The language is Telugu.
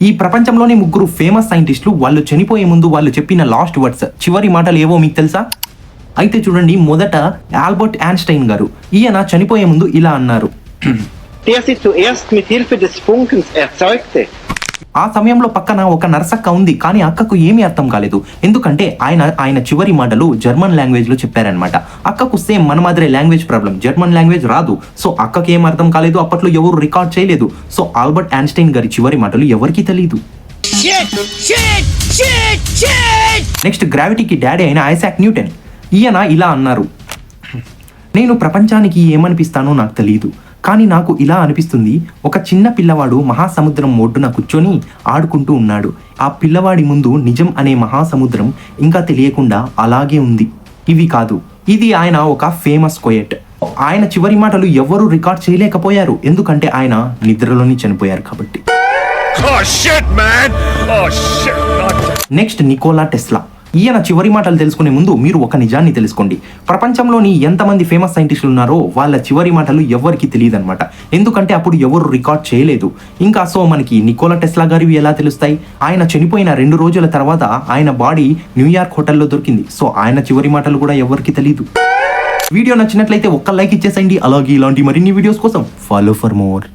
ఈ ప్రపంచంలోని ముగ్గురు ఫేమస్ సైంటిస్టులు వాళ్ళు చనిపోయే ముందు వాళ్ళు చెప్పిన లాస్ట్ వర్డ్స్, చివరి మాటలు ఏవో మీకు తెలుసా? అయితే చూడండి, మొదట ఆల్బర్ట్ ఐన్స్టైన్ గారు. ఈయన చనిపోయే ముందు ఇలా అన్నారు. Der sich zuerst mit Hilfe des Funkens erzeugte. ఆ సమయంలో పక్కన ఒక నర్సక్క ఉంది, కానీ అక్కకు ఏమీ అర్థం కాలేదు. ఎందుకంటే ఆయన చివరి మాటలు జర్మన్ లాంగ్వేజ్ లో చెప్పారనమాట. అక్కకు సేమ్ మన మాదిరే లాంగ్వేజ్ ప్రాబ్లం, జర్మన్ లాంగ్వేజ్ రాదు. సో అక్కకి ఏం అర్థం కాలేదు, అప్పట్లో ఎవరు రికార్డ్ చేయలేదు. సో ఆల్బర్ట్ ఐన్స్టైన్ గారి చివరి మాటలు ఎవరికి తెలియదు. నెక్స్ట్ గ్రావిటీకి డాడీ అయిన ఐసాక్ న్యూటన్. ఈయన ఇలా అన్నారు, నేను ప్రపంచానికి ఏమనిపిస్తానో నాకు తెలియదు, కానీ నాకు ఇలా అనిపిస్తుంది, ఒక చిన్న పిల్లవాడు మహాసముద్రం ఒడ్డున కూర్చొని ఆడుకుంటూ ఉన్నాడు. ఆ పిల్లవాడి ముందు నిజం అనే మహాసముద్రం ఇంకా తెలియకుండా అలాగే ఉంది. ఇవి కాదు, ఇది ఆయన ఒక ఫేమస్ కోయట్. ఆయన చివరి మాటలు ఎవరు రికార్డ్ చేయలేకపోయారు, ఎందుకంటే ఆయన నిద్రలోని చనిపోయారు కాబట్టి. Next Nicola Tesla. ఈయన చివరి మాటలు తెలుసుకునే ముందు మీరు ఒక నిజాన్ని తెలుసుకోండి. ప్రపంచంలోని ఎంతమంది ఫేమస్ సైంటిస్టులు ఉన్నారో వాళ్ళ చివరి మాటలు ఎవరికి తెలియదు అనమాట, ఎందుకంటే అప్పుడు ఎవరు రికార్డ్ చేయలేదు. ఇంకా సో మనకి నికోలా టెస్లా గారివి ఎలా తెలుస్తాయి? ఆయన చనిపోయిన 2 రోజుల తర్వాత ఆయన బాడీ న్యూయార్క్ హోటల్లో దొరికింది. సో ఆయన చివరి మాటలు కూడా ఎవరికి తెలియదు. వీడియో నచ్చినట్లయితే ఒక్క లైక్ ఇచ్చేసేయండి. అలాగే ఇలాంటి మరిన్ని వీడియోస్ కోసం ఫాలో ఫర్ మోర్.